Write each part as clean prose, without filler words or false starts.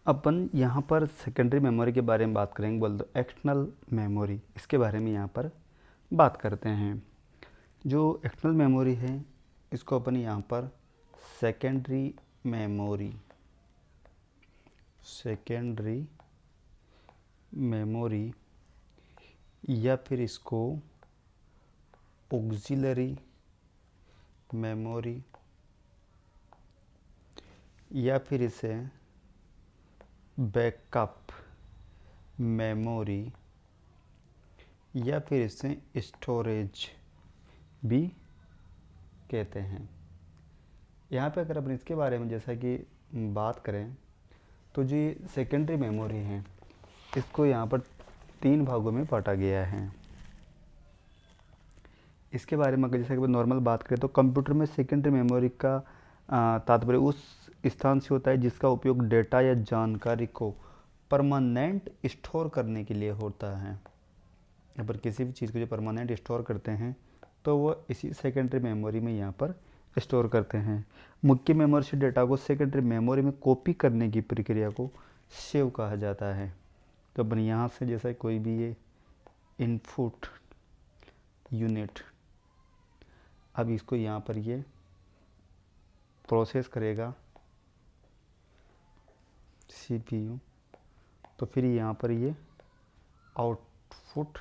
अपन यहाँ पर secondary memory के बारे में बात करेंगे। बोल दो एक्सटर्नल मेमोरी, इसके बारे में यहाँ पर बात करते हैं। जो एक्सटर्नल मेमोरी है इसको अपन यहाँ पर सेकेंडरी मेमोरी या फिर इसको ऑक्सिलरी मेमोरी या फिर इसे बैकअप मेमोरी या फिर इसे स्टोरेज भी कहते हैं। यहाँ पे अगर अपन इसके बारे में जैसा कि बात करें तो जो सेकेंडरी मेमोरी है इसको यहाँ पर 3 भागों में बांटा गया है। इसके बारे में अगर जैसा कि नॉर्मल बात करें तो कंप्यूटर में सेकेंडरी मेमोरी का तात्पर्य उस स्थान से होता है जिसका उपयोग डेटा या जानकारी को परमानेंट स्टोर करने के लिए होता है। यहाँ पर किसी भी चीज़ को जो परमानेंट स्टोर करते हैं तो वो इसी सेकेंडरी मेमोरी में यहाँ पर स्टोर करते हैं। मुख्य मेमोरी से डेटा को सेकेंडरी मेमोरी में कॉपी करने की प्रक्रिया को सेव कहा जाता है। तो अपन यहाँ से जैसा कोई भी ये इनपुट यूनिट, अब इसको यहाँ पर ये प्रोसेस करेगा सीपीयू, तो फिर यहाँ पर ये आउटपुट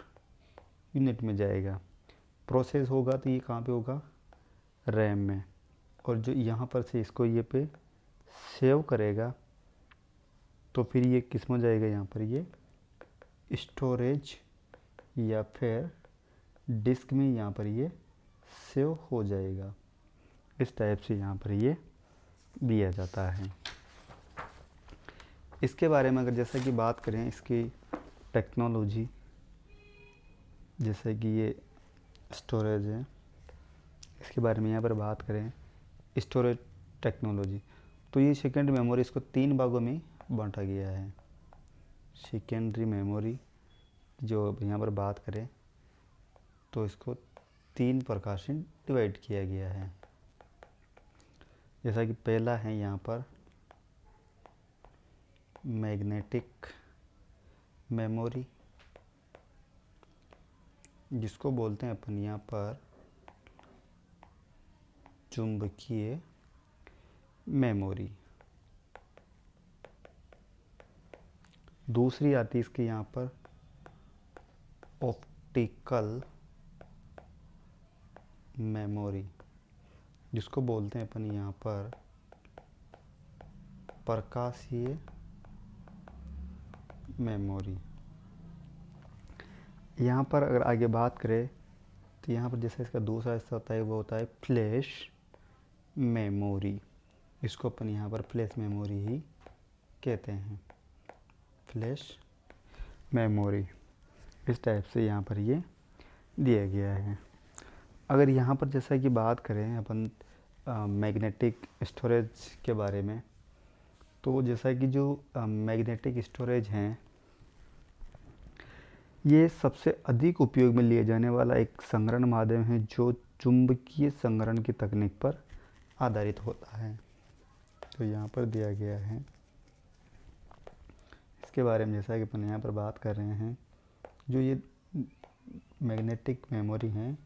यूनिट में जाएगा। प्रोसेस होगा तो ये कहाँ पे होगा, रैम में, और जो यहाँ पर से इसको ये पे सेव करेगा तो फिर ये किस में जाएगा, यहाँ पर ये स्टोरेज या फिर डिस्क में यहाँ पर ये सेव हो जाएगा। इस टाइप से यहाँ पर ये दिया जाता है। इसके बारे में अगर जैसा कि बात करें इसकी टेक्नोलॉजी, जैसे कि ये स्टोरेज है, इसके बारे में यहाँ पर बात करें स्टोरेज टेक्नोलॉजी, तो ये सेकेंडरी मेमोरी इसको 3 भागों में बांटा गया है। सेकेंडरी मेमोरी जो यहाँ पर बात करें तो इसको 3 प्रकार से डिवाइड किया गया है। जैसा कि पहला है यहाँ पर मैग्नेटिक मेमोरी, जिसको बोलते हैं अपन यहाँ पर चुंबकीय मेमोरी। दूसरी आती है इसके यहाँ पर ऑप्टिकल मेमोरी, जिसको बोलते हैं अपन यहाँ पर प्रकाशीय मेमोरी। यहाँ पर अगर आगे बात करें तो यहाँ पर जैसे इसका दूसरा हिस्सा होता है वो होता है फ्लैश मेमोरी, इसको अपन यहाँ पर फ्लैश मेमोरी ही कहते हैं। फ्लैश मेमोरी इस टाइप से यहाँ पर ये दिया गया है। अगर यहाँ पर जैसा कि बात करें अपन मैग्नेटिक स्टोरेज के बारे में, तो जैसा कि जो मैग्नेटिक स्टोरेज हैं ये सबसे अधिक उपयोग में लिए जाने वाला एक संग्रहण माध्यम है जो चुंबकीय संग्रहण की तकनीक पर आधारित होता है। तो यहाँ पर दिया गया है इसके बारे में, जैसा कि अपन यहाँ पर बात कर रहे हैं, जो ये मैग्नेटिक मेमोरी हैं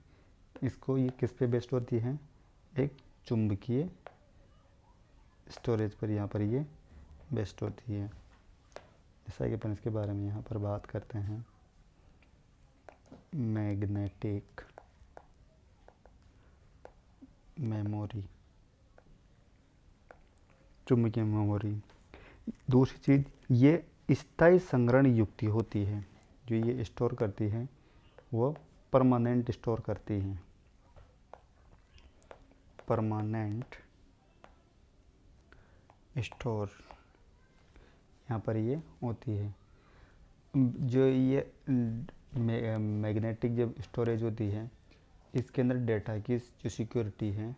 इसको ये किस पे बेस्ड होती है, एक चुंबकीय स्टोरेज पर यहाँ पर ये बेस्ड होती है। जैसा कि अपन इसके बारे में यहाँ पर बात करते हैं, मैग्नेटिक मेमोरी, चुंबकीय मेमोरी। दूसरी चीज़ ये स्थायी संग्रहण युक्ति होती है, जो ये स्टोर करती है वो परमानेंट स्टोर करती हैं, परमानेंट स्टोर यहाँ पर ये होती है। जो ये मैग्नेटिक जब स्टोरेज होती है इसके अंदर डेटा की जो सिक्योरिटी है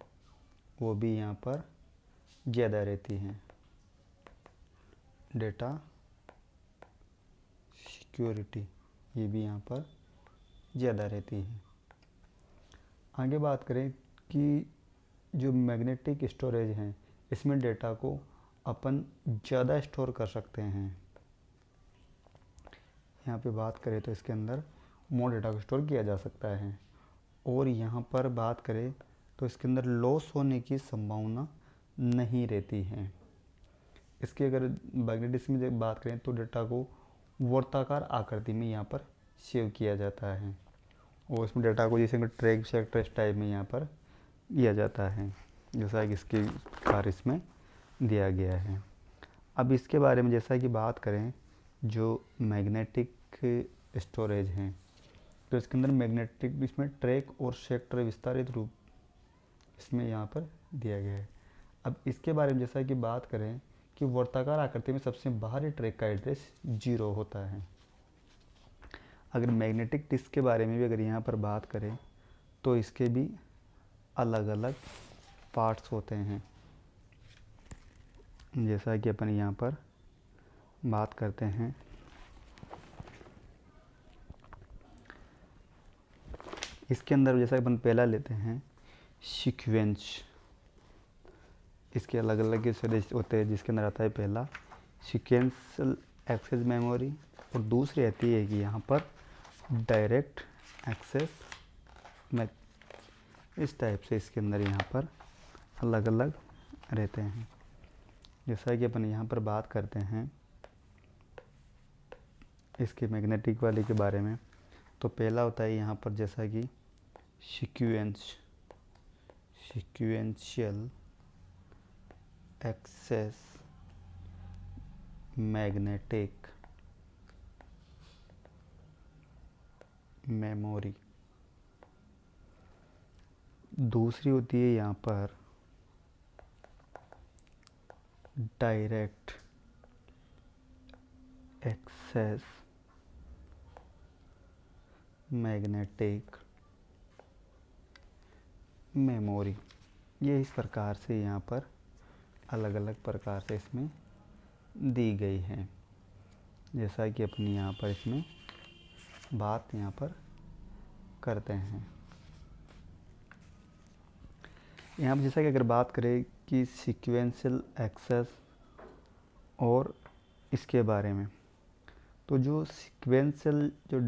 वो भी यहाँ पर ज़्यादा रहती है। डेटा सिक्योरिटी ये भी यहाँ पर ज़्यादा रहती है। आगे बात करें कि जो मैग्नेटिक स्टोरेज हैं इसमें डेटा को अपन ज़्यादा स्टोर कर सकते हैं। यहाँ पे बात करें तो इसके अंदर मोर डेटा को स्टोर किया जा सकता है। और यहाँ पर बात करें तो इसके अंदर लॉस होने की संभावना नहीं रहती है। इसके अगर मैग्नेटिक्स में जब बात करें तो डेटा को वर्ताकार आकृति में यहाँ पर सेव किया जाता है और इसमें डेटा को जैसे ट्रैक सेक्टर टाइप में यहाँ पर दिया जाता है, जैसा कि इसके कार्य इसमें दिया गया है। अब इसके बारे में जैसा कि बात करें जो मैग्नेटिक स्टोरेज हैं, तो इसके अंदर मैग्नेटिक इसमें ट्रैक और सेक्टर विस्तारित रूप इसमें यहाँ पर दिया गया है। अब इसके बारे में जैसा कि बात करें कि वर्ताकार आकृति में सबसे बाहरी ट्रैक का एड्रेस 0 होता है। अगर मैग्नेटिक डिस्क के बारे में भी अगर यहाँ पर बात करें तो इसके भी अलग अलग पार्ट्स होते हैं, जैसा कि अपन यहाँ पर बात करते हैं। इसके अंदर जैसा अपन पहला लेते हैं सीक्वेंस, इसके अलग अलग होते हैं, जिसके अंदर आता है पहला सीक्वेंशियल एक्सेस मेमोरी और दूसरी आती है कि यहाँ पर डायरेक्ट एक्सेस में। इस टाइप से इसके अंदर यहाँ पर अलग अलग रहते हैं। जैसा कि अपन यहाँ पर बात करते हैं इसके मैग्नेटिक वाले के बारे में, तो पहला होता है यहाँ पर जैसा कि सीक्वेंशियल एक्सेस मैग्नेटिक मेमोरी। दूसरी होती है यहाँ पर डायरेक्ट एक्सेस मैग्नेटिक मेमोरी। ये इस प्रकार से यहाँ पर अलग अलग प्रकार से इसमें दी गई है, जैसा कि अपनी यहाँ पर इसमें बात यहाँ पर करते हैं। यहाँ पर जैसा कि अगर बात करें कि सीक्वेंशियल एक्सेस और इसके बारे में, तो जो सीक्वेंशियल जो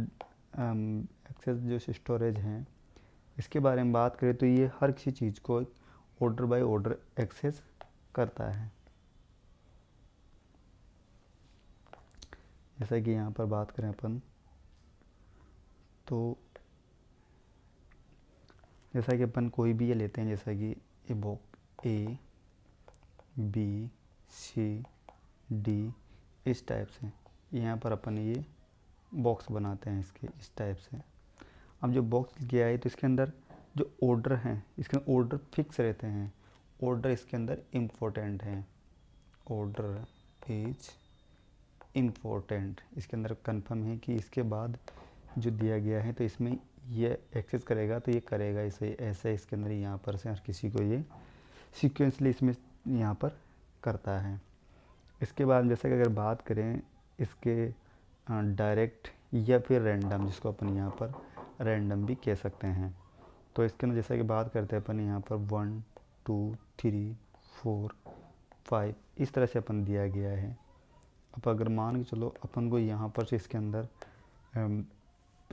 एक्सेस जो स्टोरेज हैं, इसके बारे में बात करें तो ये हर किसी चीज़ को ऑर्डर बाय ऑर्डर एक्सेस करता है। जैसा कि यहाँ पर बात करें अपन, तो जैसा कि अपन कोई भी ये लेते हैं, जैसा कि ए बी सी डी इस टाइप से यहाँ पर अपन ये बॉक्स बनाते हैं इसके इस टाइप से। अब जो बॉक्स किया है तो इसके अंदर जो ऑर्डर हैं, इसके अंदर ऑर्डर फिक्स रहते हैं। ऑर्डर इसके अंदर इम्पोर्टेंट हैं, ऑर्डर इज इम्पोर्टेंट। इसके अंदर कंफर्म है कि इसके बाद जो दिया गया है तो इसमें ये एक्सेस करेगा तो ये करेगा इसे ऐसे, इसके अंदर यहाँ पर से हर किसी को ये सीक्वेंसली इसमें यहाँ पर करता है। इसके बाद जैसे कि अगर बात करें इसके डायरेक्ट या फिर रैंडम, जिसको अपन यहाँ पर रैंडम भी कह सकते हैं, तो इसके अंदर जैसा कि बात करते हैं अपन यहाँ पर 1 2 3 4 5 इस तरह से अपन दिया गया है। अब अगर मान के चलो अपन को यहाँ पर से इसके अंदर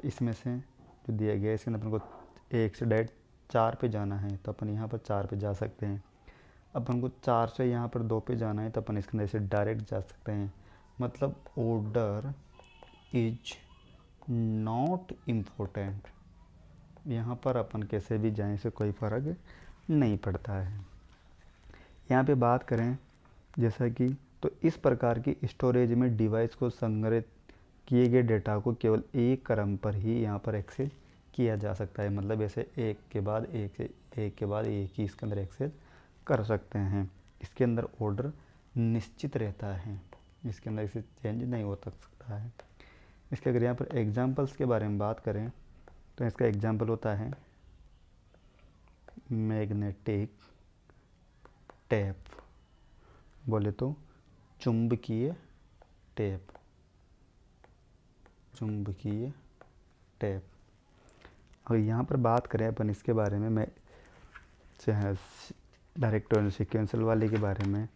इसमें से जो दिया गया है इसके अंदर अपन को 1 से डायरेक्ट 4 पे जाना है तो अपन यहाँ पर 4 पे जा सकते हैं। अपन को 4 से यहाँ पर 2 पे जाना है तो अपन इसके अंदर से डायरेक्ट जा सकते हैं। मतलब ऑर्डर इज नॉट इम्पोर्टेंट, यहाँ पर अपन कैसे भी जाएं से कोई फ़र्क नहीं पड़ता है। यहाँ पे बात करें जैसा कि, तो इस प्रकार की स्टोरेज में डिवाइस को संग्रहित किए गए डेटा को केवल एक क्रम पर ही यहाँ पर एक्सेस किया जा सकता है। मतलब ऐसे एक के बाद एक ही इसके अंदर एक्सेस कर सकते हैं। इसके अंदर ऑर्डर निश्चित रहता है, इसके अंदर इसे चेंज नहीं हो सकता है। इसके अगर यहाँ पर एग्जांपल्स के बारे में बात करें तो इसका एग्जांपल होता है मैग्नेटिक टेप, बोले तो चुंबकीय टेप, चुंबकीय टेप। और यहाँ पर बात करें अपन इसके बारे में, मैं चाहे डायरेक्ट और सीक्वेंशियल वाले के बारे में,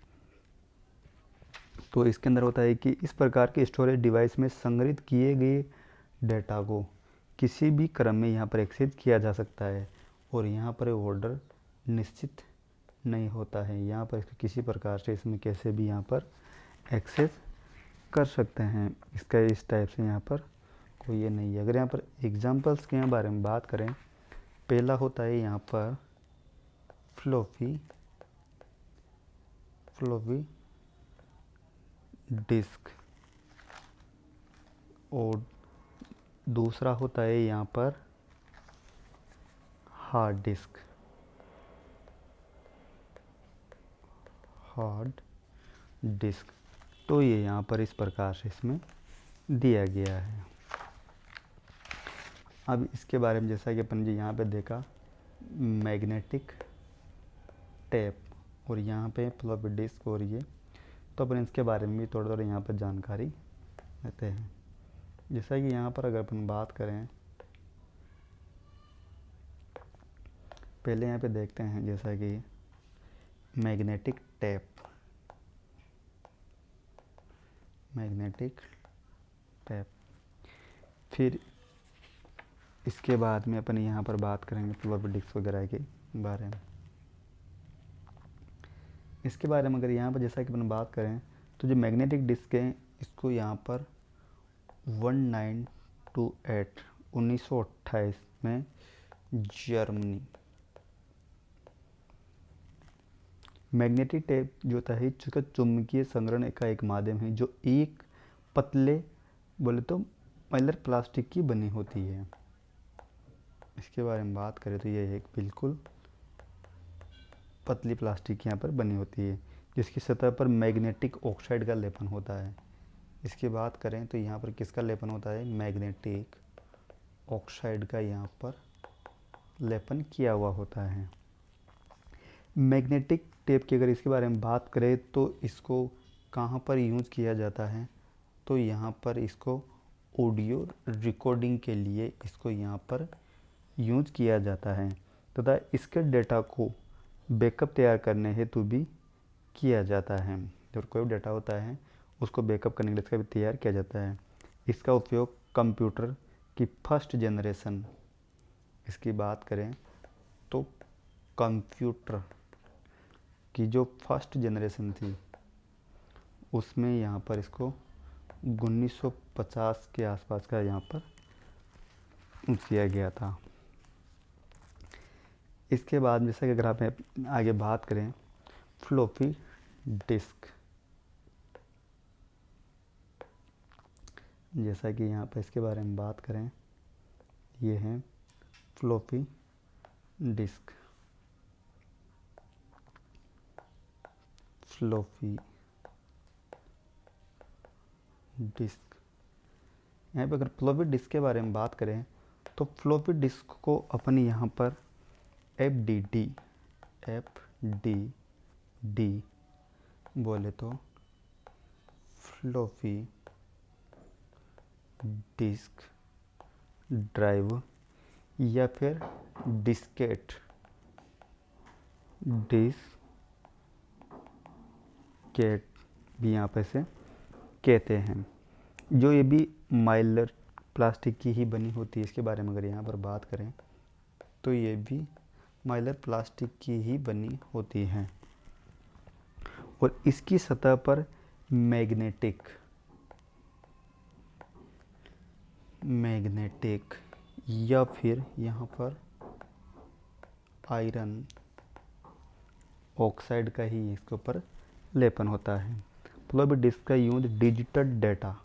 तो इसके अंदर होता है कि इस प्रकार के स्टोरेज डिवाइस में संग्रहित किए गए डेटा को किसी भी क्रम में यहाँ पर एक्सेस किया जा सकता है और यहाँ पर ऑर्डर निश्चित नहीं होता है। यहाँ पर इसको किसी प्रकार से इसमें कैसे भी यहाँ पर एक्सेस कर सकते हैं। इसका इस टाइप से यहाँ पर कोई ये नहीं है। अगर यहाँ पर एग्जांपल्स के बारे में बात करें, पहला होता है यहाँ पर फ्लॉपी डिस्क और दूसरा होता है यहाँ पर हार्ड डिस्क। तो ये यहाँ पर इस प्रकार से इसमें दिया गया है। अब इसके बारे में जैसा कि अपन जी यहाँ पे देखा मैग्नेटिक टेप और यहाँ पे फ्लॉपी डिस्क और ये, तो अपन इसके बारे में भी थोड़ा थोड़ा यहाँ पर जानकारी लेते हैं। जैसा कि यहाँ पर अगर अपन बात करें, पहले यहाँ पे देखते हैं जैसा कि मैग्नेटिक टेप फिर इसके बाद में अपन यहाँ पर बात करेंगे फ्लॉपी डिस्क वगैरह के बारे में। इसके बारे में अगर यहाँ पर जैसा कि अपन बात करें तो जो मैग्नेटिक डिस्क है इसको यहाँ पर 1928 में जर्मनी मैग्नेटिक टेप जो होता है जिसका चुंबकीय संग्रहण का एक माध्यम है जो एक पतले बोले तो माइलर प्लास्टिक की बनी होती है। इसके बारे में बात करें तो यह एक बिल्कुल पतली प्लास्टिक यहाँ पर बनी होती है जिसकी सतह पर मैग्नेटिक ऑक्साइड का लेपन होता है। इसकी बात करें तो यहाँ पर किसका लेपन होता है, मैग्नेटिक ऑक्साइड का यहाँ पर लेपन किया हुआ होता है। मैग्नेटिक टेप की अगर इसके बारे में बात करें तो इसको कहाँ पर यूज़ किया जाता है, तो यहाँ पर इसको ऑडियो रिकॉर्डिंग के लिए इसको यहाँ पर यूज़ किया जाता है तथा इसके डेटा को बैकअप तैयार करने हेतु भी किया जाता है। जब कोई डेटा होता है उसको बैकअप करने के लिए इसका भी तैयार किया जाता है। इसका उपयोग कंप्यूटर की फर्स्ट जनरेशन इसकी बात करें तो कंप्यूटर की जो फर्स्ट जनरेशन थी उसमें यहाँ पर इसको 1950 के आसपास का यहाँ पर किया गया था। इसके बाद जैसा कि अगर आप आगे बात करें फ्लॉपी डिस्क, जैसा कि यहाँ पर इसके बारे में बात करें, ये है फ्लॉपी डिस्क। यहाँ पर अगर फ्लॉपी डिस्क के बारे में बात करें तो फ्लॉपी डिस्क को अपन यहाँ पर FDD बोले तो फ्लॉपी डिस्क ड्राइव या फिर डिस्केट भी यहाँ पे से कहते हैं, जो ये भी माइलर प्लास्टिक की ही बनी होती है। इसके बारे में अगर यहाँ पर बात करें तो ये भी माइलर प्लास्टिक की ही बनी होती है और इसकी सतह पर मैग्नेटिक या फिर यहाँ पर आयरन ऑक्साइड का ही इसके ऊपर लेपन होता है। फ्लॉपी डिस्क का यूज डिजिटल डेटा,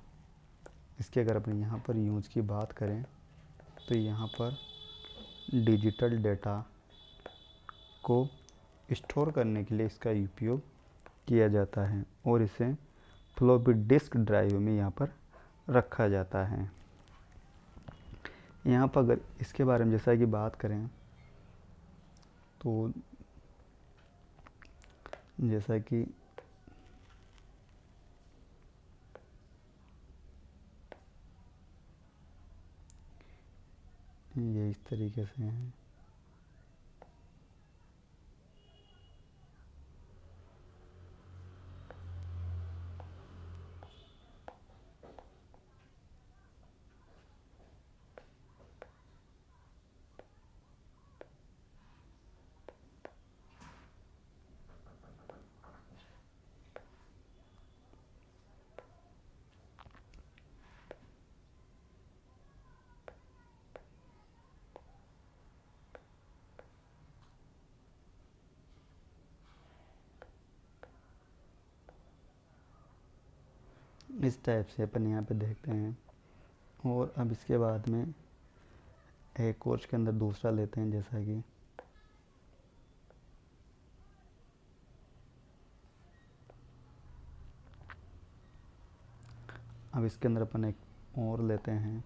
इसके अगर अपन यहाँ पर यूज की बात करें तो यहाँ पर डिजिटल डेटा को स्टोर करने के लिए इसका उपयोग किया जाता है और इसे फ्लॉपी डिस्क ड्राइव में यहाँ पर रखा जाता है। यहाँ पर अगर इसके बारे में जैसा कि बात करें तो जैसा कि ये इस तरीके से है। इस टाइप से अपन यहाँ पे देखते हैं। और अब इसके बाद में एक कोर्स के अंदर दूसरा लेते हैं, जैसा कि अब इसके अंदर अपन एक और लेते हैं।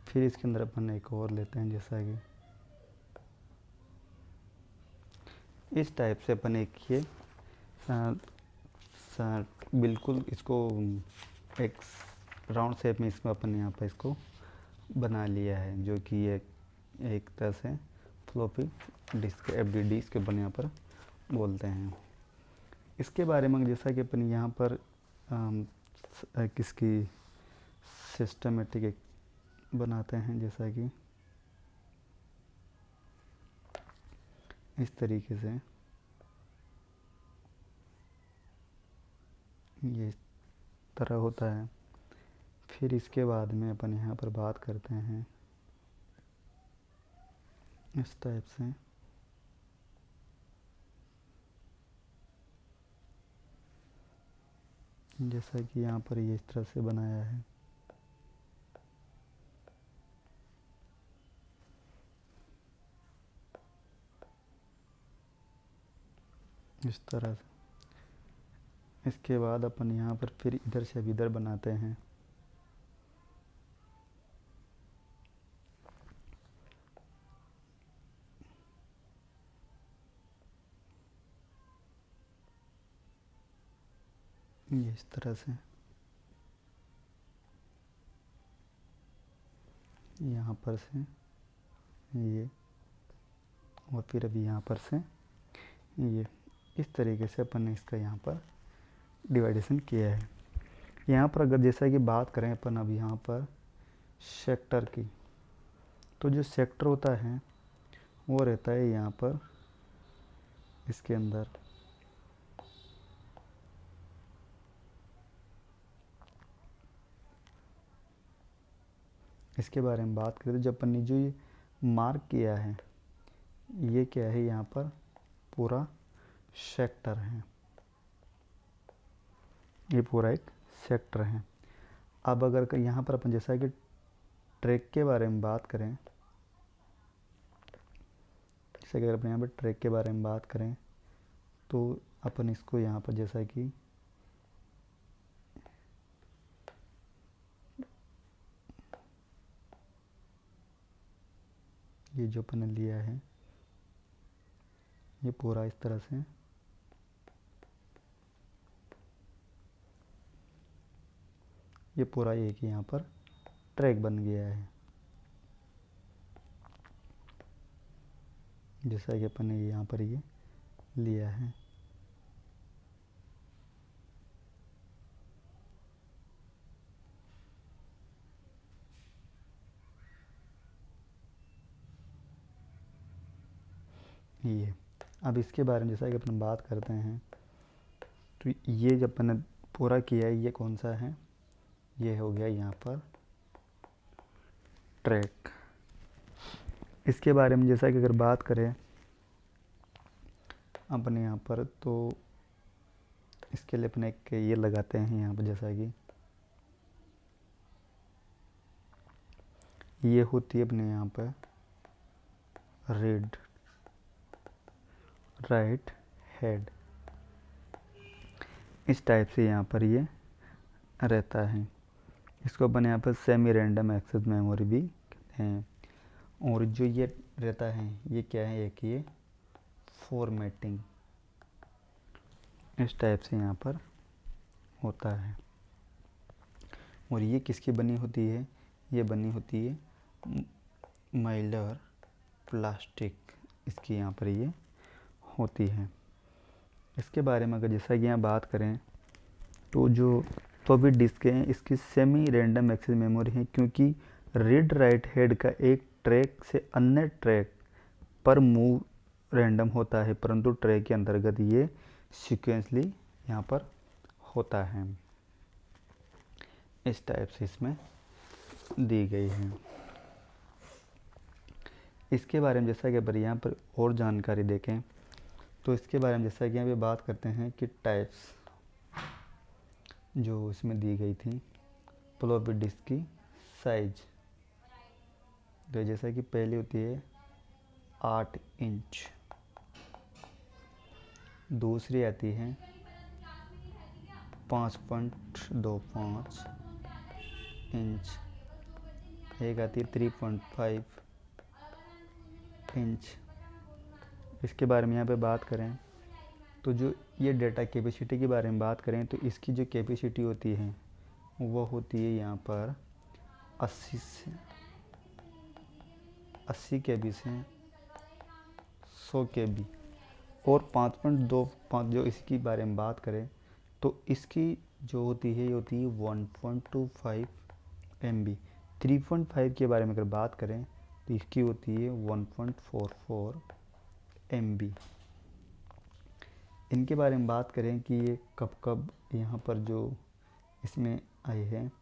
फिर इसके अंदर अपन एक और लेते हैं, जैसा कि इस टाइप से अपन एक ये बिल्कुल इसको एक राउंड शेप में इसमें अपन यहाँ पर इसको बना लिया है, जो कि एक तरह से फ्लॉपी डिस्क एफडी डिस्क अपन यहाँ पर बोलते हैं। इसके बारे में जैसा कि अपन यहाँ पर किसकी सिस्टमेटिक एक बनाते हैं, जैसा कि इस तरीके से ये इस तरह होता है। फिर इसके बाद में अपन यहाँ पर बात करते हैं इस टाइप से, जैसा कि यहाँ पर ये इस तरह से बनाया है। इस तरह से इसके बाद अपन यहाँ पर फिर इधर से अब इधर बनाते हैं। ये इस तरह से यहाँ पर से ये, और फिर अभी यहाँ पर से ये, इस तरीके से अपन ने इसका यहाँ पर डिवाइडेशन किया है। यहाँ पर अगर जैसा कि बात करें अपन अब यहाँ पर सेक्टर की, तो जो सेक्टर होता है वो रहता है यहाँ पर इसके अंदर। इसके बारे में बात करें तो जब अपन ने जो ये मार्क किया है, ये क्या है, यहाँ पर पूरा सेक्टर है, ये पूरा एक सेक्टर है। अब अगर यहाँ पर अपन जैसा कि ट्रैक के बारे में बात करें, जैसे कि अगर अपन यहाँ पर ट्रैक के बारे में बात करें तो अपन इसको यहाँ पर जैसा कि ये जो अपन ने लिया है ये पूरा इस तरह से ये पूरा एक यहाँ पर ट्रैक बन गया है, जैसा कि अपन ने यहाँ पर ये लिया है। ये अब इसके बारे में जैसा कि अपन बात करते हैं तो ये जब अपन ने पूरा किया है, ये कौन सा है, ये हो गया यहाँ पर ट्रैक। इसके बारे में जैसा कि अगर बात करें अपने यहाँ पर, तो इसके लिए अपने एक ये लगाते हैं यहाँ पर, जैसा कि ये होती है अपने यहाँ पर रीड राइट हेड, इस टाइप से यहाँ पर ये रहता है। इसको अपन यहाँ पर सेमी रैंडम एक्सेस मेमोरी भी कहते हैं। और जो ये रहता है ये क्या है, एक ये फॉर्मेटिंग इस टाइप से यहाँ पर होता है। और ये किसकी बनी होती है, ये बनी होती है माइलर प्लास्टिक, इसकी यहाँ पर ये होती है। इसके बारे में अगर जैसा कि यहाँ बात करें तो जो तो भी डिस्क हैं इसकी सेमी रैंडम एक्सेस मेमोरी है, क्योंकि रीड राइट हेड का एक ट्रैक से अन्य ट्रैक पर मूव रैंडम होता है, परंतु ट्रैक के अंतर्गत ये सीक्वेंसली यहाँ पर होता है। इस टाइप से इसमें दी गई है। इसके बारे में जैसा कि अगर यहाँ पर और जानकारी देखें तो इसके बारे में जैसा कि यहाँ पे बात करते हैं कि टाइप्स जो इसमें दी गई थी फ्लॉपी डिस्क की साइज। तो जैसा कि पहली होती है 8 इंच, दूसरी आती है 5.25 इंच, एक आती है 3.5 इंच। इसके बारे में यहाँ पे बात करें तो जो ये डेटा कैपेसिटी के बारे में बात करें तो इसकी जो कैपेसिटी होती है वो होती है यहाँ पर 80 के बी से 100 के बी। और 5.25 जो इसकी बारे में बात करें तो इसकी जो होती है ये होती है 1.25 MB। 3.5 के बारे में अगर बात करें तो इसकी होती है 1.44 MB। इनके बारे में बात करें कि ये कब कब यहाँ पर जो इसमें आए हैं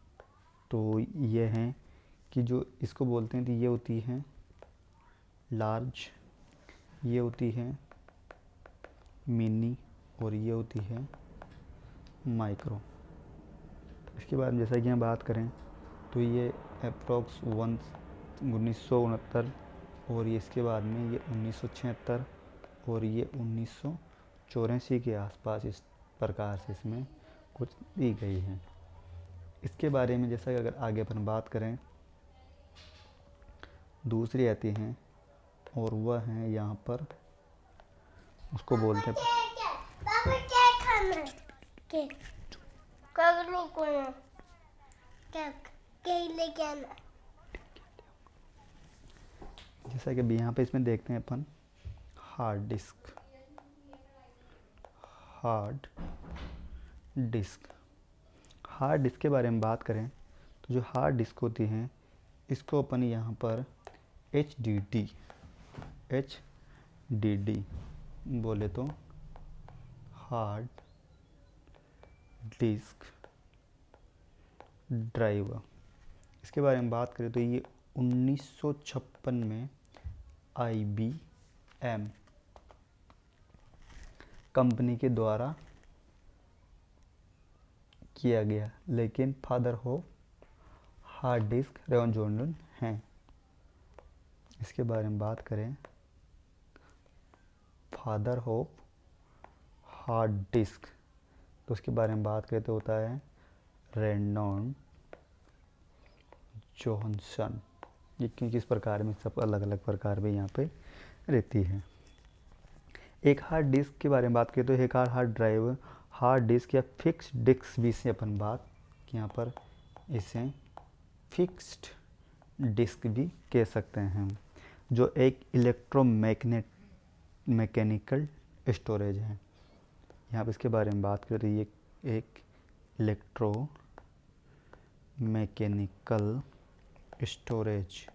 तो ये हैं कि जो इसको बोलते हैं तो ये होती हैं लार्ज, ये होती है मिनी और ये होती है माइक्रो। इसके बाद जैसा कि हम बात करें तो ये अप्रॉक्स 1969 और ये इसके बाद में ये 1976 और ये 1984 के आसपास इस प्रकार से इसमें कुछ दी गई हैं। इसके बारे में जैसा कि अगर आगे अपन बात करें दूसरी आती हैं और वह हैं यहाँ पर उसको बोलते हैं जैसा कि अभी यहाँ पे इसमें देखते हैं अपन हार्ड डिस्क। हार्ड डिस्क के बारे में बात करें तो जो हार्ड डिस्क होती हैं इसको अपन यहाँ पर HDD बोले तो हार्ड डिस्क ड्राइव। इसके बारे में बात करें तो ये 1956 में IBM कंपनी के द्वारा किया गया, लेकिन father of hard disk Raven Jordan हैं। इसके बारे में बात करें फादर ऑफ हार्ड डिस्क तो उसके बारे में बात करें तो होता है रेनॉल्ड जॉनसन। ये क्योंकि इस प्रकार में सब अलग अलग प्रकार में यहाँ पे रहती है। एक हार्ड डिस्क के बारे में बात करें तो एक हार्ड ड्राइव, हार्ड डिस्क या फिक्स्ड डिस्क भी से अपन बात यहाँ पर इसे फिक्स्ड डिस्क भी कह सकते हैं, जो एक मैकेनिकल स्टोरेज है। यहाँ पे इसके बारे में बात करें तो ये एक इलेक्ट्रो मैकेनिकल स्टोरेज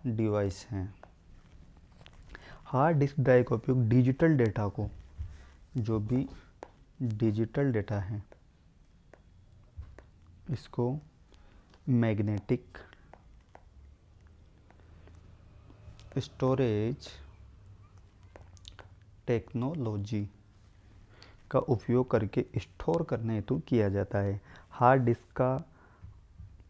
डिवाइस हैं। हार्ड डिस्क ड्राइव का उपयोग डिजिटल डेटा को, जो भी डिजिटल डेटा है इसको मैग्नेटिक स्टोरेज टेक्नोलॉजी का उपयोग करके स्टोर करने हेतु किया जाता है। हार्ड डिस्क का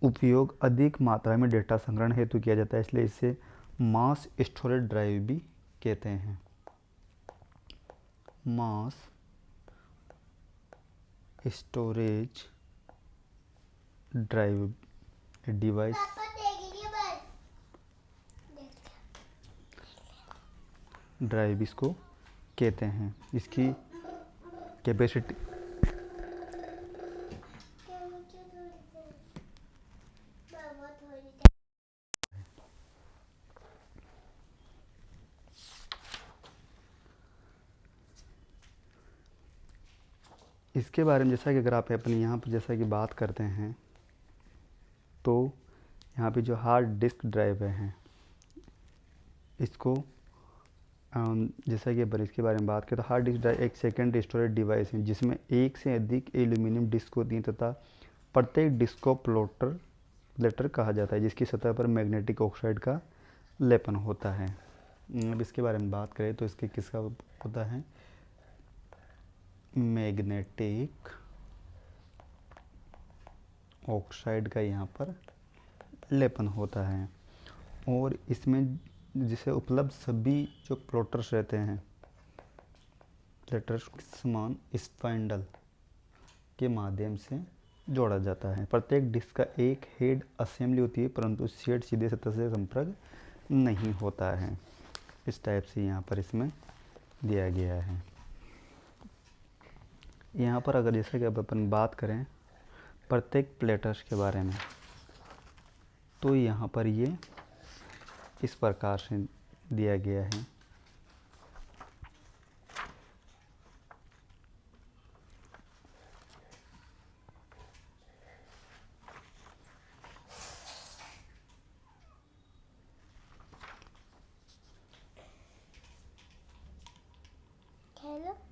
उपयोग अधिक मात्रा में डेटा संग्रहण हेतु किया जाता है, इसलिए इसे मास स्टोरेज ड्राइव भी कहते हैं। Mass storage drive device drive इसको कहते हैं। इसकी कैपेसिटी इसके बारे में जैसा कि अगर आप अपने यहाँ पर जैसा कि बात करते हैं तो यहाँ पे जो हार्ड डिस्क ड्राइव हैं इसको जैसा कि अपन इसके बारे में बात करें तो हार्ड डिस्क ड्राइव एक सेकेंडरी स्टोरेज डिवाइस है जिसमें एक से अधिक एल्यूमिनियम डिस्क होती हैं तथा प्रत्येक डिस्क को प्लेटर कहा जाता है, जिसकी सतह पर मैग्नेटिक ऑक्साइड का लेपन होता है। अब इसके बारे में बात करें तो इसके किसका होता है, मैग्नेटिक ऑक्साइड का यहाँ पर लेपन होता है। और इसमें जिसे उपलब्ध सभी जो प्लॉटर्स रहते हैं, प्लेटर्स समान स्पाइंडल के माध्यम से जोड़ा जाता है। प्रत्येक डिस्क का एक हेड असेंबली होती है, परंतु शेड सीधे सतह से संपर्क नहीं होता है। इस टाइप से यहाँ पर इसमें दिया गया है। यहाँ पर अगर जैसे कि अब अपन बात करें प्रत्येक प्लेटर्स के बारे में, तो यहाँ पर ये इस प्रकार से दिया गया है। हेलो।